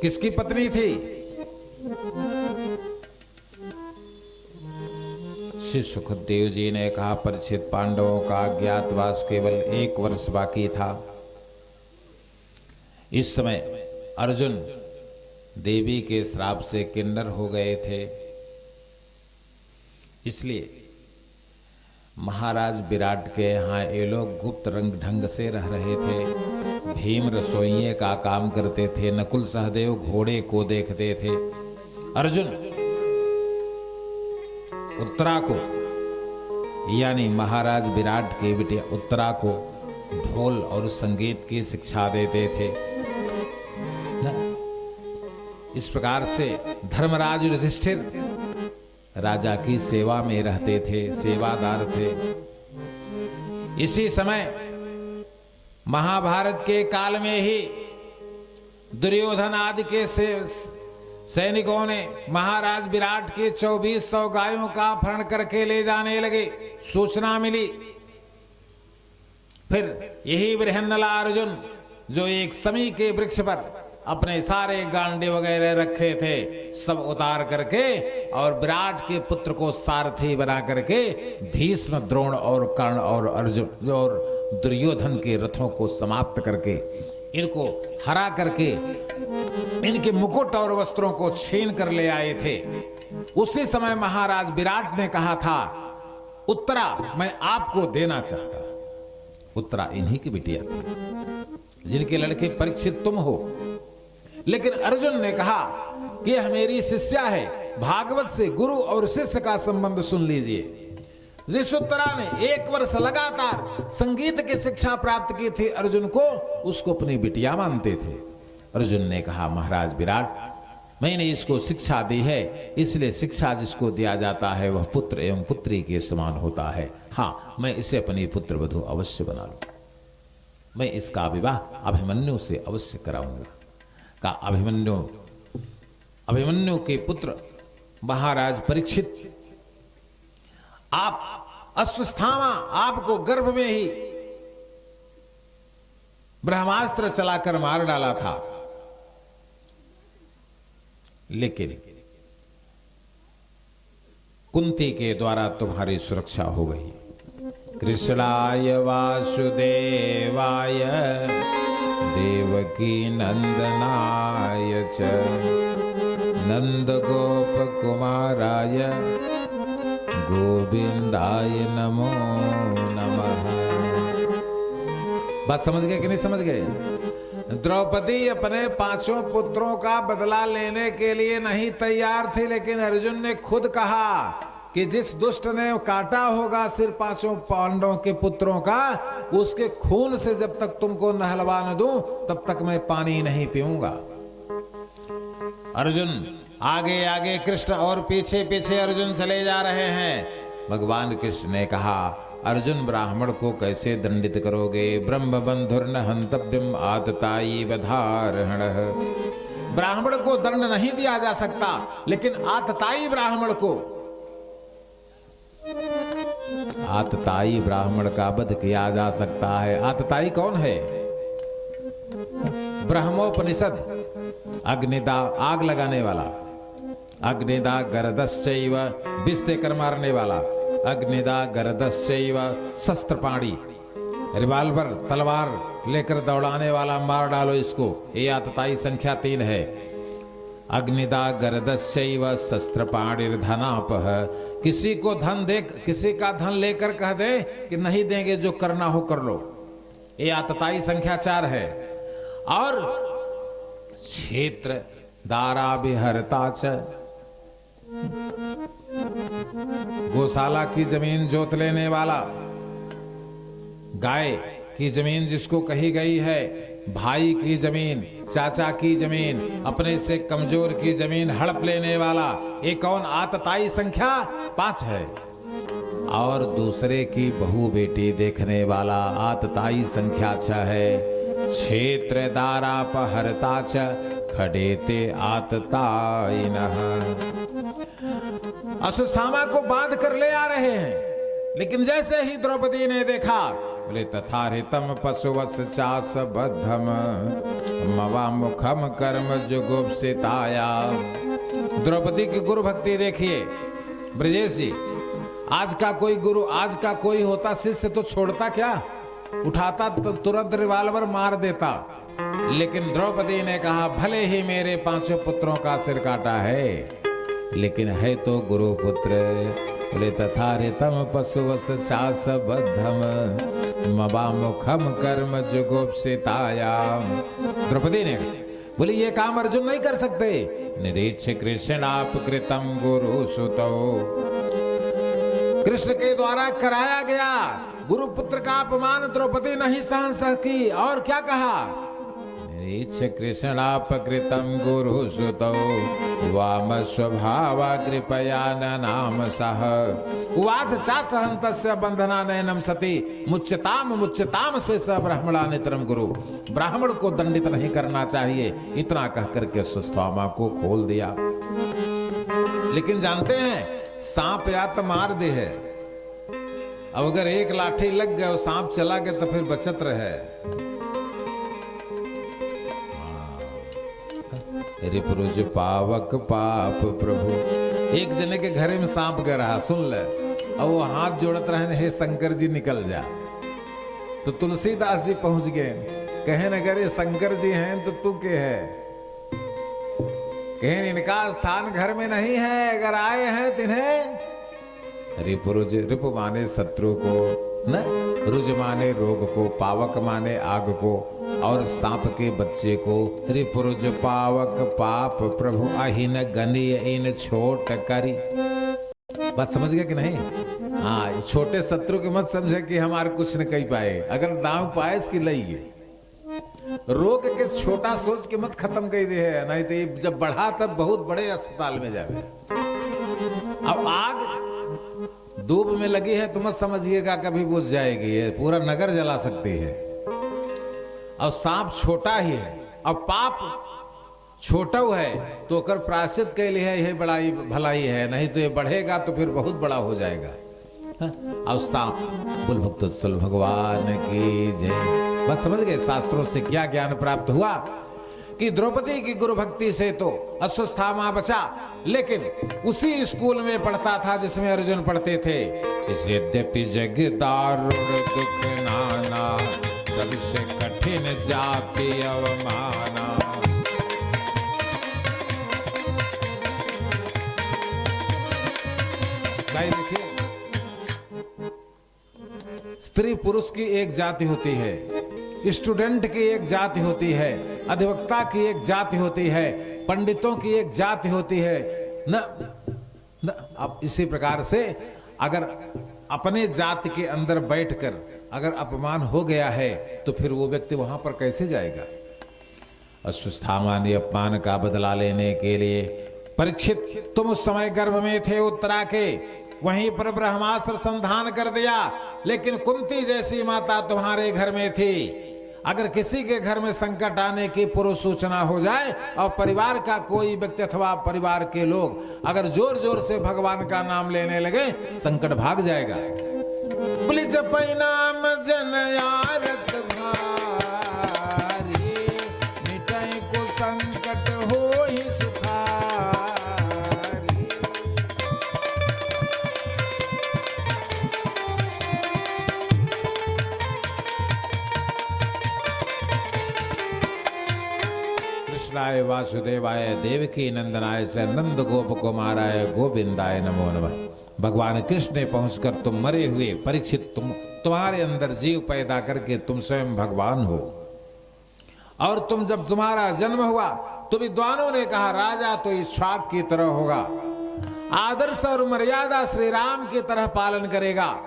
किसकी पत्नी थी? श्री सुखदेव जी ने कहा परीक्षित पांडवों का अज्ञातवास केवल 1 वर्ष बाकी था। इस समय अर्जुन देवी के श्राप से किन्नर हो गए थे, इसलिए महाराज विराट के यहाँ ये लोग गुप्त रंग ढंग से रह रहे थे। भीम रसोइये का काम करते थे, नकुल सहदेव घोड़े को देखते थे। अर्जुन उत्तरा को यानी महाराज विराट के बेटे उत्तरा को ढोल और संगीत की शिक्षा देते थे। इस प्रकार से धर्मराज युधिष्ठिर राजा की सेवा में रहते थे, सेवादार थे। इसी समय महाभारत के काल में ही दुर्योधन आदि के सैनिकों ने महाराज विराट के 2400 गायों का अपहरण करके ले जाने लगे। सूचना मिली। फिर यही बृहन्नला अर्जुन जो एक समी के वृक्ष पर अपने सारे गांडे वगैरह रखे थे सब उतार करके और विराट के पुत्र को सारथी बना करके भीष्म, द्रोण और कर्ण और अर्जुन और दुर्योधन के रथों को समाप्त करके इनको हरा करके इनके मुकुट और वस्त्रों को छीन कर ले आए थे। उसी समय महाराज विराट ने कहा था, उत्तरा मैं आपको देना चाहता। उत्तरा इन्हीं की बिटिया थी जिनके लड़के परीक्षित तुम हो। लेकिन अर्जुन ने कहा कि यह मेरी शिष्या है, भागवत से गुरु और शिष्य का संबंध सुन लीजिए। जिस उत्तरा ने 1 वर्ष लगातार संगीत की शिक्षा प्राप्त की थी अर्जुन को, उसको अपनी बिटिया मानते थे। अर्जुन ने कहा, महाराज विराट मैंने इसको शिक्षा दी है, इसलिए शिक्षा जिसको दिया जाता है वह पुत्र एवं पुत्री के समान होता है। हाँ, मैं इसे अपनी पुत्र वधू अवश्य बना लूं। मैं इसका विवाह अभिमन्यु से अवश्य कराऊंगा। का अभिमन्यु के पुत्र महाराज परीक्षित, आप अश्वत्थामा आपको गर्भ में ही ब्रह्मास्त्र चलाकर मार डाला था, लेकिन कुंती के द्वारा तुम्हारी सुरक्षा हो गई। कृष्णाय वासुदेवाय देवकी नंदनाय च नंद गोप कुमाराय गोविंदाय नमो नमः। बात समझ गए कि नहीं समझ गए? द्रौपदी अपने 5 पुत्रों का बदला लेने के लिए नहीं तैयार थी, लेकिन अर्जुन ने खुद कहा कि जिस दुष्ट ने काटा होगा सिर 5 पांडवों के पुत्रों का, उसके खून से जब तक तुमको नहलवा न दूं तब तक मैं पानी नहीं पीऊंगा। अर्जुन आगे आगे कृष्ण और पीछे पीछे अर्जुन चले जा रहे हैं। भगवान कृष्ण ने कहा, अर्जुन ब्राह्मण को कैसे दंडित करोगे? ब्रह्म बंधुर्न हंतव्यम आतताई वधारहण। ब्राह्मण को दंड नहीं दिया जा सकता, लेकिन आतताई ब्राह्मण का वध किया जा सकता है। आतताई कौन है? ब्रह्मोपनिषद अग्निदा आग लगाने वाला, अग्निदा गरदश्चैव विष देकर मारने वाला, अग्निदा गरदश्चैव शस्त्रपाणी रिवाल्वर तलवार लेकर दौड़ाने वाला, मार डालो इसको। ये आतताई संख्या 3 है। अग्निदा गरदश्चैव शस्त्रपाणिर्धनापः। किसी को धन दे, किसी का धन लेकर कह दे कि नहीं देंगे, जो करना हो कर लो। ये आतताई संख्या 4 है। और क्षेत्र दारा विहरता च, गौशाला की जमीन जोत लेने वाला, गाय की जमीन जिसको कही गई है, भाई की जमीन, चाचा की जमीन, अपने से कमजोर की जमीन हड़प लेने वाला, ये कौन? आतताई संख्या 5 है। और दूसरे की बहू बेटी देखने वाला आतताई संख्या 6 है। क्षेत्र दारापहरता च खडेते आततायिनः। अश्वत्थामा को बांध कर ले आ रहे हैं, लेकिन जैसे ही द्रौपदी ने देखा, बोले तथारितम पशुवस चास बद्धम मवा मुखम कर्म जुगुप्सिताया। द्रौपदी की गुरु भक्ति देखिए ब्रजेश जी। आज का कोई गुरु, आज का कोई होता शिष्य तो छोड़ता क्या? उठाता तो तुरंत रिवाल्वर मार देता। लेकिन द्रौपदी ने कहा, भले ही मेरे 5 पुत्रों का सिर काटा है, लेकिन है तो गुरु पुत्र। बोले तथारितम पशुवस चास बद्धम मवा मुखम कर्म जुगुप्सिताया। द्रौपदी ने बोली, ये काम अर्जुन नहीं कर सकते। निरीक्ष कृष्णाप कृतम गुरु सुतो। कृष्ण के द्वारा कराया गया गुरु पुत्र का अपमान द्रौपदी नहीं सहन सकी, और क्या कहा? निरीक्ष कृष्णापकृतम गुरु सुतो वाम स्वभावा कृपया नाम सह उवाच चासहन्तस्य बंधना नयनम सती मुच्यताम से स ब्राह्मणा नितरम गुरु। ब्राह्मण को दंडित नहीं करना चाहिए, इतना कह करके अश्वत्थामा को खोल दिया। लेकिन जानते हैं, सांप या तो मार दे है, अब अगर एक लाठी लग गया और सांप चला गया तो फिर बचत रहे। रिपुरुज पावक पाप प्रभु। एक जने के घरे में सांप गिर रहा, सुन ले, और वो हाथ जोड़त रहे, हे शंकर जी निकल जा। तो तुलसीदास जी पहुंच गए, कहे न अगर ये शंकर जी हैं तो तू के है? कहे इनका स्थान घर में नहीं है, अगर आए हैं तिन्हें रिपुरुज, रिपु माने शत्रु को, न रुज माने रोग को, पावक माने आग को, और सांप के बच्चे को। रिपुरुज पावक पाप प्रभु अहिन गनीय इन छोट करी। बात समझ गया कि नहीं? हाँ, छोटे शत्रु के मत समझे कि हमारे कुछ न कही पाए, अगर दांव पाए इसकी लइए। रोग के छोटा सोच के मत खत्म कर दे है, नहीं तो ये जब बढ़ा तब बहुत बड़े अस्पताल में जावे। अब आग दूब में लगी है तो मत समझिएगा कभी बुझ जाएगी, ये पूरा नगर जला सकती है। और सांप छोटा ही है, और पाप छोटा है तो कर प्रायश्चित के लिए है, यह बड़ाई भलाई है, नहीं तो ये बढ़ेगा तो फिर बहुत बड़ा हो जाएगा। और सांप बोल भक्तोत्सल भगवान की जय। बस समझ गए शास्त्रों से क्या ज्ञान प्राप्त हुआ कि द्रौपदी की गुरु भक्ति से तो अश्वस्थामा बचा, लेकिन उसी स्कूल में पढ़ता था जिसमें अर्जुन पढ़ते थे। इस यद्यपि जग दारुण दुख नाना, सबसे कठिन जाति अवमाना। भाई देखिए, स्त्री पुरुष की एक जाति होती है, स्टूडेंट की एक जाति होती है, अधिवक्ता की एक जाति होती है, पंडितों की एक जाति होती है न अब इसी प्रकार से अगर अपने जाति के अंदर बैठकर अगर अपमान हो गया है तो फिर वो व्यक्ति वहां पर कैसे जाएगा? अश्वस्थामा ने अपमान का बदला लेने के लिए, परीक्षित तुम उस समय गर्भ में थे उत्तरा के, वहीं पर ब्रह्मास्त्र संधान कर दिया, लेकिन कुंती जैसी माता तुम्हारे घर में थी। अगर किसी के घर में संकट आने की पूर्व सूचना हो जाए और परिवार का कोई व्यक्ति अथवा परिवार के लोग अगर जोर जोर से भगवान का नाम लेने लगे, संकट भाग जाएगा। बोली जपै नाम जन आरत भारी, मिटाई को संकट हो ही सुखारी। कृष्णाय वासुदेवाय देवकी नंदनाय च नंद गोप कुमाराय गोविंदाय नमो नमः। भगवान कृष्ण ने पहुंचकर तुम मरे हुए परीक्षित, तुम्हारे अंदर जीव पैदा करके तुम स्वयं भगवान हो। और तुम जब तुम्हारा जन्म हुआ तो विद्वानों ने कहा राजा तो इक्ष्वाक की तरह होगा, आदर्श और मर्यादा श्री राम की तरह पालन करेगा,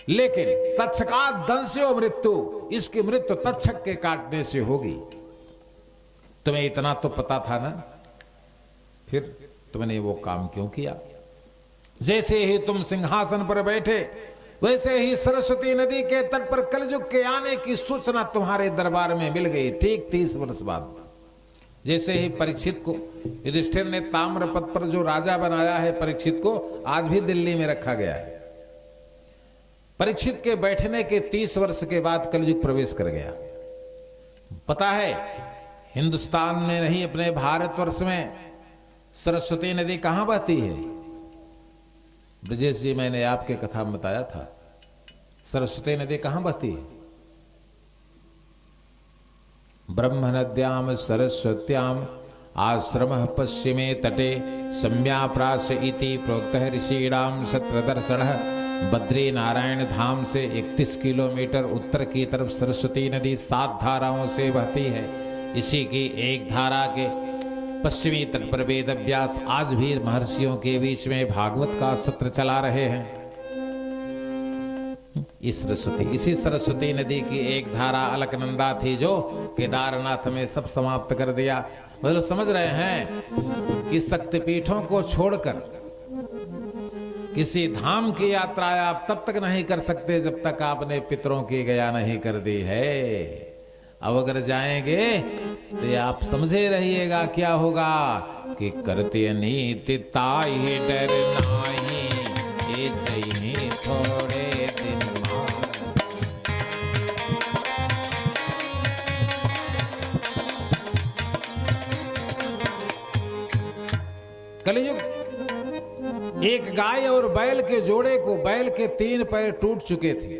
लेकिन तक्षकात दंस्यो मृत्यु, इसकी मृत्यु तक्षक के काटने से होगी। तुम्हें इतना तो पता था ना, फिर तुमने वो काम क्यों किया? जैसे ही तुम सिंहासन पर बैठे वैसे ही सरस्वती नदी के तट पर कलयुग के आने की सूचना तुम्हारे दरबार में मिल गई, ठीक 30 वर्ष बाद। जैसे ही परीक्षित को युधिष्ठिर ने ताम्रपत्र पर जो राजा बनाया है, परीक्षित को आज भी दिल्ली में रखा गया है। परीक्षित के बैठने के 30 वर्ष के बाद कलयुग प्रवेश कर गया। पता है हिंदुस्तान में नहीं, अपने भारतवर्ष में सरस्वती नदी कहां बहती है? ब्रजेश जी, मैंने आपके कथा में बताया था, सरस्वती नदी कहां बहती है? ब्रह्म नद्याम सरस्वत्याम आश्रम पश्चिमे तटे सम्याप्रास इति प्रोक्तः ऋषीणाम शत्रदर्शनः। बद्री नारायण धाम से 31 किलोमीटर उत्तर की तरफ सरस्वती नदी 7 धाराओं से बहती है। इसी की एक धारा के पश्चिमी तट पर वेद व्यास आज भी महर्षियों के बीच में भागवत का सत्र चला रहे हैं। इसी सरस्वती नदी की एक धारा अलकनंदा थी जो केदारनाथ में सब समाप्त कर दिया। मतलब समझ रहे हैं कि शक्तिपीठों को छोड़कर किसी धाम की यात्रा आप तब तक नहीं कर सकते जब तक आपने पितरों की गया नहीं कर दी है। अब अगर जाएंगे तो ये आप समझे रहिएगा क्या होगा कि करते नीति ताहि डर नाही, ये जही थोड़े दिन कलयुग एक गाय और बैल के जोड़े को, बैल के 3 पैर टूट चुके थे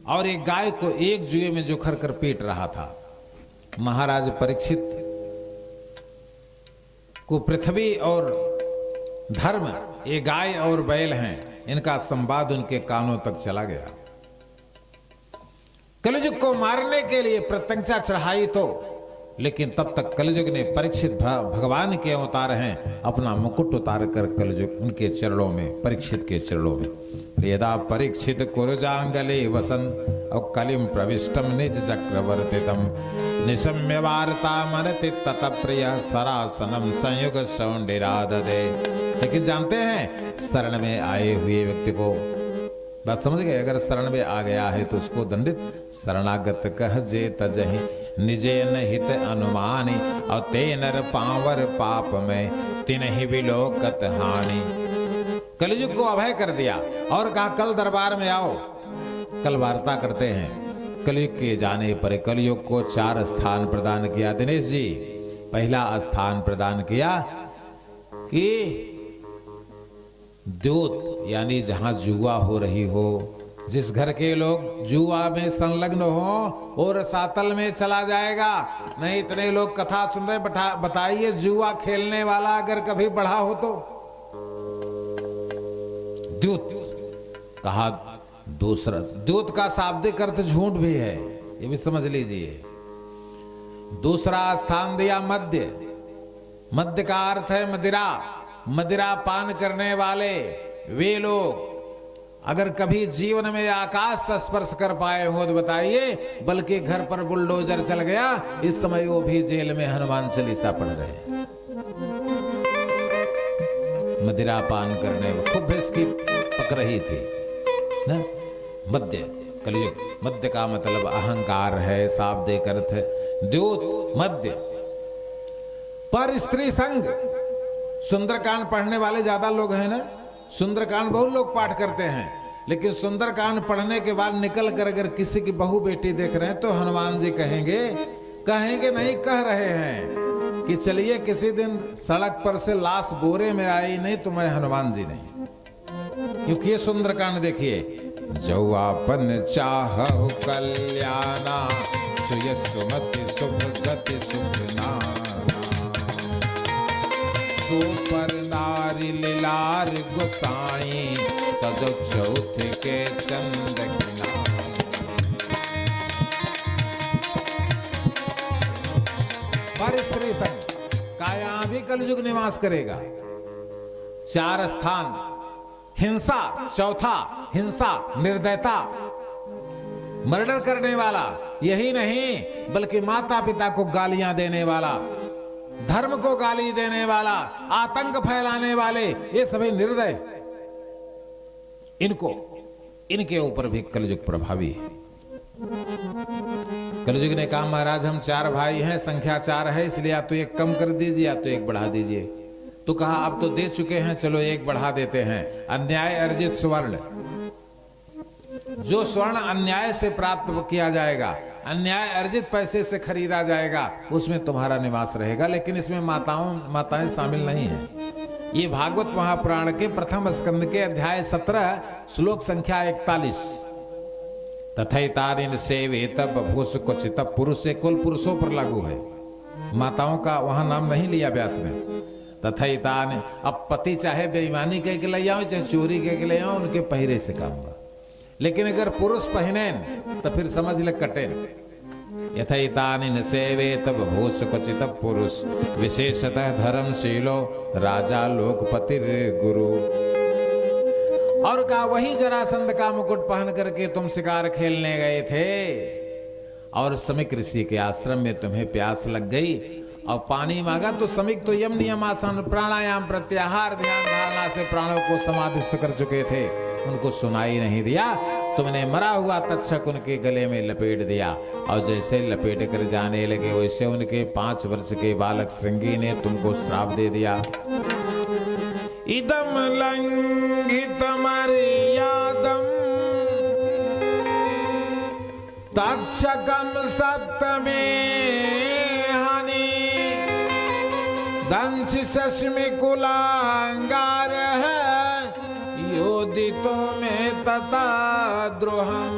और एक गाय को एक जुए में जोखर कर पीट रहा था। महाराज परीक्षित को पृथ्वी और धर्म, ये गाय और बैल हैं, इनका संवाद उनके कानों तक चला गया। कलयुग को मारने के लिए प्रत्यंचा चढ़ाई तो, लेकिन तब तक कलयुग ने, परीक्षित भगवान के अवतार हैं, अपना मुकुट उतार कर कलयुग उनके चरणों में, परीक्षित के चरणों में, यदा परीक्षित कुरुजांगले वसन और कलिम प्रविष्टम निज चक्रवर्तितम निशम्य वार्ता मनति तत प्रिय सरासनम संयुग सौंडिराददे। लेकिन जानते हैं, शरण में आए हुए व्यक्ति को, बात समझ गए, अगर शरण में आ गया है तो उसको दंडित, शरणागत कह जे तजहि निजे न हित अनुमानी और ते नर पावर पाप में तिन्हि विलोकत हानि। कलयुग को अभय कर दिया और कहा कल दरबार में आओ, कल वार्ता करते हैं। कलयुग के जाने पर कलयुग को 4 स्थान प्रदान किया दिनेश जी। पहला स्थान प्रदान किया कि द्योत, यानी जहां जुआ हो रही हो, जिस घर के लोग जुआ में संलग्न हो और सातल में चला जाएगा। नहीं, इतने लोग कथा सुन रहे, बताइए जुआ खेलने वाला अगर कभी बढ़ा हो तो। द्यूत कहा, दूसरा द्यूत का शाब्दिक अर्थ झूठ भी है, ये भी समझ लीजिए। दूसरा स्थान दिया मद्य। मद्य का अर्थ है मदिरा। मदिरा पान करने वाले वे लोग अगर कभी जीवन में आकाश स्पर्श कर पाए हो तो बताइए, बल्कि घर पर बुलडोजर चल गया, इस समय वो भी जेल में हनुमान चालीसा पढ़ रहे हैं। मदिरा पान करने में खूब इसकी पक रही थी ना। मद्य, कलयुग, मद्य का मतलब अहंकार है, शाब्दिक अर्थ द्योत मद्य। पर स्त्री संग, सुंदरकांड पढ़ने वाले ज्यादा लोग हैं ना, सुंदरकांड बहुत लोग पाठ करते हैं, लेकिन सुंदरकांड पढ़ने के बाद निकल कर अगर किसी की बहू बेटी देख रहे हैं तो हनुमान जी कहेंगे नहीं, कह रहे हैं कि चलिए किसी दिन सड़क पर से लाश बोरे में आई नहीं तो मैं हनुमान जी नहीं। क्योंकि ये सुंदरकांड देखिए, जौआपन चाहु कल्याणा सुय सुमति शुभ गति सुखना सुपर नारी लीलार गोसाई तजो चौथ के चंद पर स्त्री संग का यहां भी कलयुग निवास करेगा। 4 स्थान, हिंसा, चौथा हिंसा, निर्दयता, मर्डर करने वाला, यही नहीं बल्कि माता पिता को गालियां देने वाला, धर्म को गाली देने वाला, आतंक फैलाने वाले, ये सभी निर्दय, इनके ऊपर भी कलयुग प्रभावी है। कलयुग ने कहा, महाराज हम 4 भाई हैं, संख्या 4 है, इसलिए आप तो 1 कम कर दीजिए, आप तो 1 बढ़ा दीजिए। तो कहा अब तो दे चुके हैं, चलो 1 बढ़ा देते हैं। अन्याय अर्जित स्वर्ण, जो स्वर्ण अन्याय से प्राप्त किया जाएगा, अन्याय अर्जित पैसे से खरीदा जाएगा, उसमें तुम्हारा निवास रहेगा। लेकिन इसमें माताएं शामिल नहीं हैं। ये भागवत महापुराण के प्रथम स्कंद के अध्याय 17 श्लोक संख्या 41। तथैतारिन सेवेत बभूस क्वचित, पुरुष से कुल पुरुषों पर लागू है, माताओं का वहां नाम नहीं लिया व्यास ने। तथैतान, अब पति चाहे बेईमानी के ले आओ चाहे चोरी के ले आओ, उनके पहिरे से काम होगा। लेकिन अगर पुरुष पहने तो फिर समझ ले कटे। यथैतानि सेवेत बभूस क्वचित पुरुष विशेषतः धर्मशीलो राजा लोकपतिर गुरु। और कहा वही जरासंध का मुकुट पहन करके तुम शिकार खेलने गए थे और समिक ऋषि के आश्रम में तुम्हें प्यास लग गई और पानी मांगा तो समिक तो यम नियम आसन प्राणायाम प्रत्याहार ध्यान धारणा से प्राणों को समाधिस्थ कर चुके थे, उनको सुनाई नहीं दिया। तुमने मरा हुआ तक्षक उनके गले में लपेट दिया और जैसे लपेट कर जाने लगे वैसे उनके 5 वर्ष के बालक श्रृंगी ने तुमको श्राप दे दिया। इदम लंघित मर्यादम तक्षकम सप्तमे हनि दंश शश्मि कुलांगार है योदितो में तथा द्रोहम।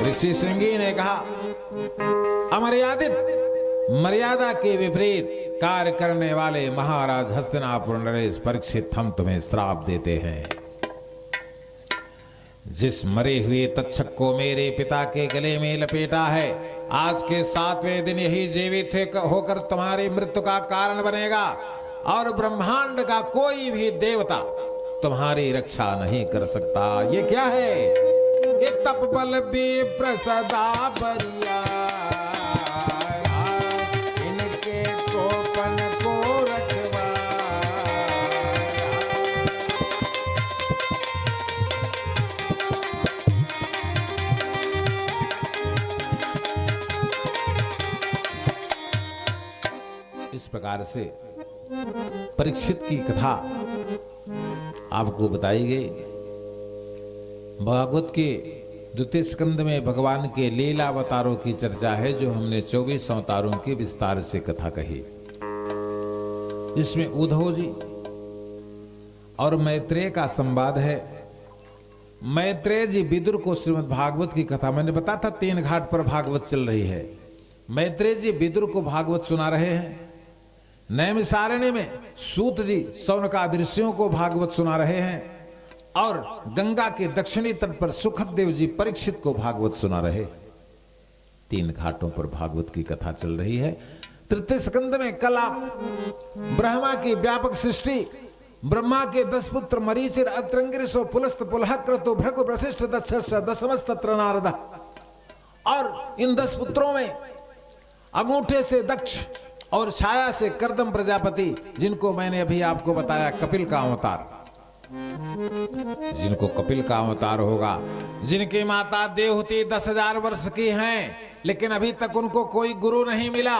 ऋषि श्रृंगी ने कहा, अमर्यादित मर्यादा के विपरीत कार्य करने वाले महाराज हस्तिनापुर नरेश परीक्षित, हम तुम्हें श्राप देते हैं। जिस मरे हुए तक्षक को मेरे पिता के गले में लपेटा है, आज के 7वें दिन यही जीवित होकर तुम्हारी मृत्यु का कारण बनेगा और ब्रह्मांड का कोई भी देवता तुम्हारी रक्षा नहीं कर सकता। ये क्या है? ये तप बल भी प्रसदा बरिया, इनके कोपन को रखवा। इस प्रकार से परीक्षित की कथा आपको बताई गई। भागवत के द्वितीय स्कंद में भगवान के लीला अवतारों की चर्चा है, जो हमने 24 अवतारों की विस्तार से कथा कही। इसमें उद्धव जी और मैत्रेय का संवाद है। मैत्रेय जी विदुर को श्रीमद् भागवत की कथा, मैंने बताया था 3 घाट पर भागवत चल रही है। मैत्रेय जी विदुर को भागवत सुना रहे हैं। नैमिषारण्य में सूत जी शौनकादि ऋषियों को भागवत सुना रहे हैं और गंगा के दक्षिणी तट पर सुखदेव जी परीक्षित को भागवत सुना रहे। 3 घाटों पर भागवत की कथा चल रही है। तृतीय स्कंद में कल आप ब्रह्मा की व्यापक सृष्टि, ब्रह्मा के 10 पुत्र मरीचिर अत्रंगिरिशो पुलस्त पुलह क्रतु भृगु वशिष्ठ दक्ष दशमस्तत्र नारद, और इन 10 पुत्रों में अंगूठे से दक्ष और छाया से करदम प्रजापति, जिनको मैंने अभी आपको बताया कपिल का अवतार, जिनको कपिल का अवतार होगा, जिनकी माता देवहूति 10,000 वर्ष की हैं, लेकिन अभी तक उनको कोई गुरु नहीं मिला।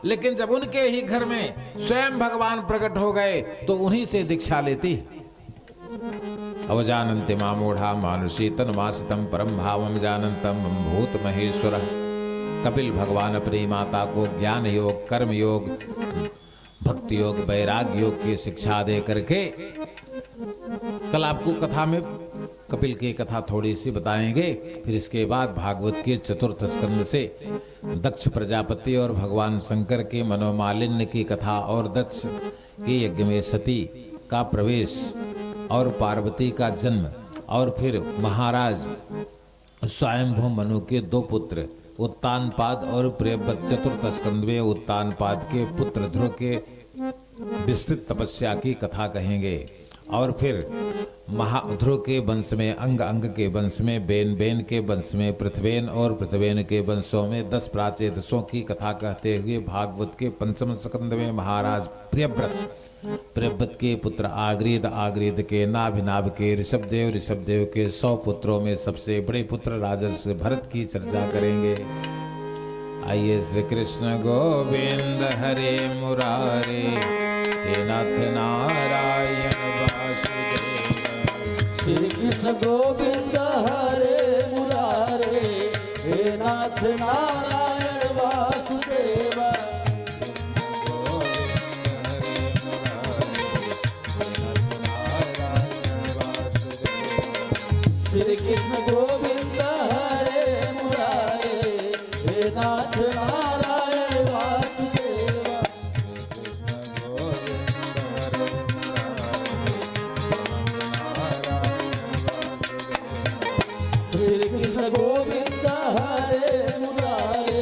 लेकिन जब उनके ही घर में स्वयं भगवान प्रकट हो गए तो उन्हीं से दीक्षा लेती। अवजानन्ति मामूढ़ा मानुषी तन्मासितम परम भावम जानन्तम भूत महेश्वर। कपिल भगवान अपनी माता को ज्ञान योग, कर्म योग, भक्ति योग, वैराग्य योग की शिक्षा दे करके, कल आपको कथा में कपिल की कथा थोड़ी सी बताएंगे। फिर इसके बाद भागवत के 4th स्कंद से दक्ष प्रजापति और भगवान शंकर के मनोमालिन्य की कथा और दक्ष के यज्ञ में सती का प्रवेश और पार्वती का जन्म, और फिर महाराज स्वयंभू मनु के 2 पुत्र उत्तानपाद और प्रियव्रत। 4th स्कंद में उत्तानपाद के पुत्र ध्रुव के विस्तृत तपस्या की कथा कहेंगे। और फिर ध्रुव के वंश में, अंग अंग के वंश में, बेन बेन के वंश में, पृथ्वेन और पृथ्वेन के वंशों में 10 प्राचेदशों की कथा कहते हुए भागवत के 5वें स्कंद में महाराज प्रियव्रत के पुत्र आग्रीद, आग्रीद के नाभ के ऋषभदेव, ऋषभदेव के 100 पुत्रों में सबसे बड़े पुत्र राजर्षि भरत की चर्चा करेंगे। आइए श्री कृष्ण गोविंद हरे मुरारे, हे नाथ नारायण वासुदेव।
श्री कृष्ण गोविंद हरे मुरारे, हे नाथ नारायण वासुदेव। श्री कृष्ण गोविंद हरे मुरारे, हे नाथ नारायण वासुदेव। श्री कृष्ण गोविंद हरे मुरारे,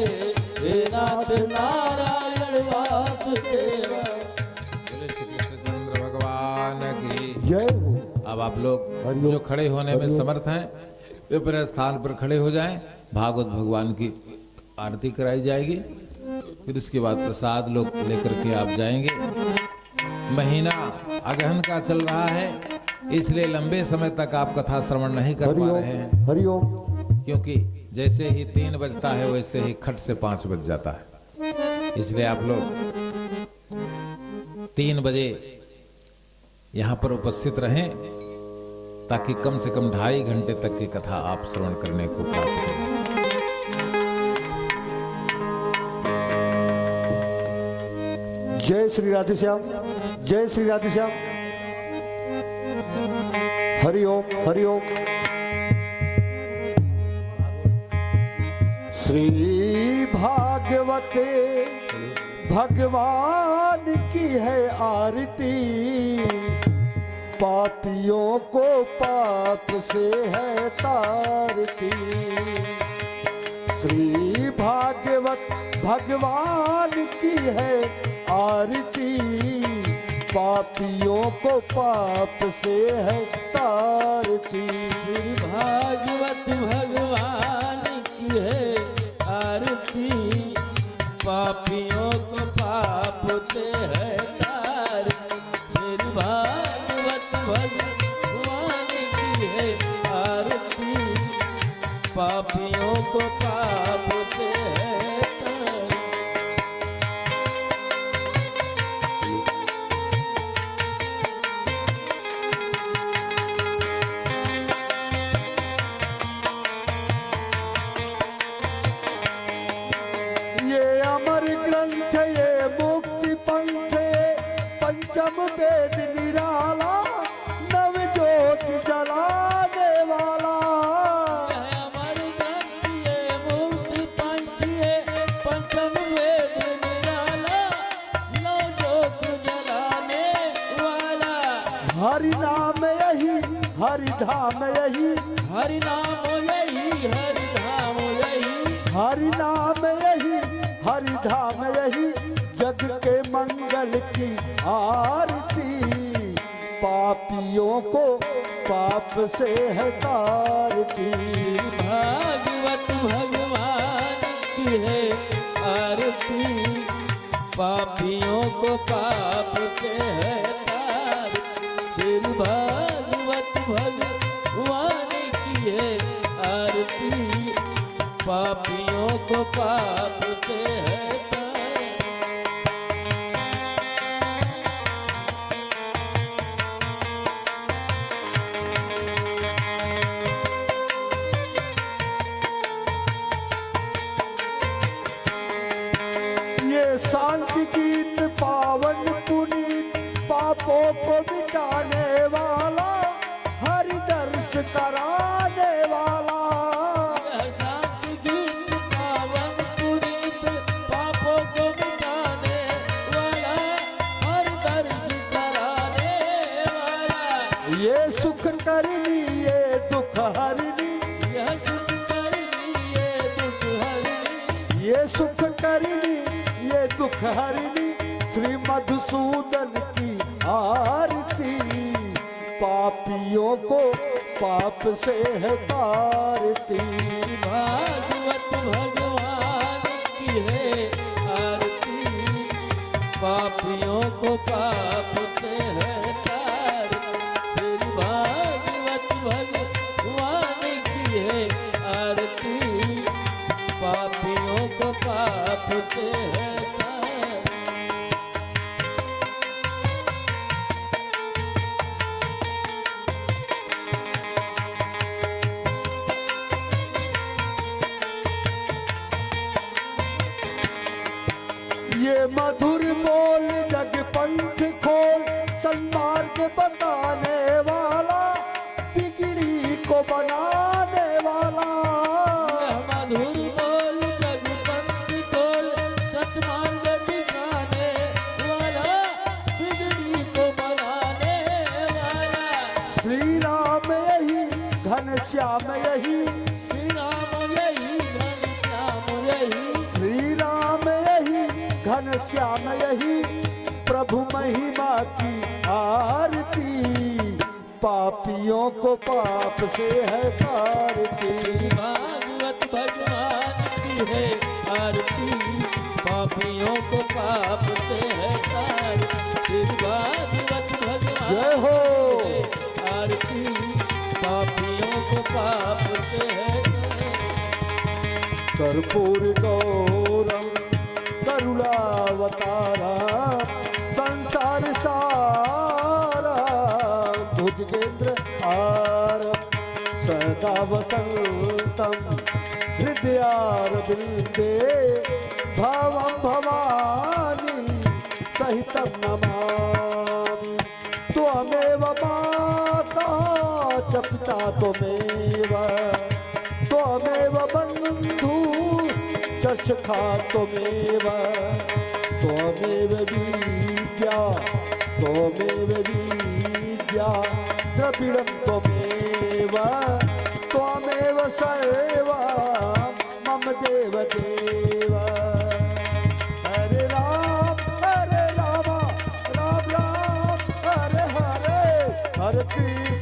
हे नाथ नारायण वासुदेव।
बोले श्री कृष्णचंद्र भगवान की
जय हो।
अब आप लोग जो खड़े होने में समर्थ हैं वे अपने स्थान पर खड़े हो जाएं। भागवत भगवान की आरती कराई जाएगी, फिर इसके बाद प्रसाद लोग लेकर के आप जाएंगे। महीना अगहन का चल रहा है, इसलिए लंबे समय तक आप कथा श्रवण नहीं कर पा रहे हैं।
हरिओम।
क्योंकि जैसे ही 3 बजता है वैसे ही खट से 5 बज जाता है। इसलिए आप लोग 3 बजे यहाँ पर उपस्थित रहें, ताकि कम से कम 2.5 घंटे तक की कथा आप श्रवण करने को प्राप्त करें।
जय श्री राधेश्याम, जय श्री राधेश्याम। हरि ओम, हरि ओम। श्री भागवते भगवान की है आरती, पापियों को पाप से है तारती। श्री भागवत भगवान की है आरती, पापियों को पाप से है तारती।
श्री भागवत भगवान की है आरती, पापियों को पाप से है तारती। श्री भागवत भगवान की है आरती, पापियों को पाप से है तारती।
ये अमर ग्रंथ, ये मुक्ति पंथ, ये पंचम वेद निराला, नव ज्योति जलाने वाला।
है अमर ग्रंथ, ये मुक्ति पंच, ये पंचम वेद निराला, नौ ज्योत जलाने वाला।
हरि नाम यही, हरि धाम यही,
हरि नाम यही, हरि धाम यही।
हरि नाम यही, हरि धाम यही, जग के मंगल की आरती, पापियों को पाप से है तारती।
भागवत भगवान की है आरती, पापियों को पाप से है तारती। श्री भागवत भगवान की है आरती, पापियों को पाप से है तारती।
ये शांति गीत पावन पुनीत, पापों को मिटाने वाला, हरि दर्श कराने वाला।
यह शांति गीत पावन पुनीत, पापों को मिटाने वाला, हर दर्श कराने वाला।
ये सुख करनी, ये दुख हरनी,
यह सुख करनी, ये दुख हरनी।
ये सुख करनी, ये दुख हरनी, श्री मधुसूदन की आरती, पापियों को पाप से है तारती।
भागवत भगवान की है आरती, पापियों को पाप से है तारती। श्री भागवत भगवान की है आरती, पापियों को पाप से है तारती।
ये मधुर बोल जग पंथ खोल, सन्मार्ग बताने वाला, बिगड़ी को बनाने वाला।
यह मधुर बोल जग पंथ खोल, सतमार्ग दिखाने वाला, बिगड़ी को बनाने वाला।
श्री राम यही, घन श्याम यही,
श्री राम यही, घन श्याम यही।
श्री राम यही, घन श्याम यही, प्रभु महिमा की आरती, पापियों को पाप से है तारती।
भागवत भगवान की है आरती, पापियों को पाप से है तारती। भागवत भगवान
जय हो।
की है आरती, पापियों को पाप से है तारती।
कर्पूर गौरम करुणावतारा, संसार सारा भुजगेंद्र आर, सदा वसंतम हृदयारविंदे, भवम भवानी सहितं नमामि त्वमेव माता च पिता त्वमेव त्वमेव बन्धु च सखा त्वमेव त्वमेव विद्या द्रविणं त्वमेव त्वमेव सर्वं मम देव देव हरे राम राम राम हरे हरे हरे कृष्ण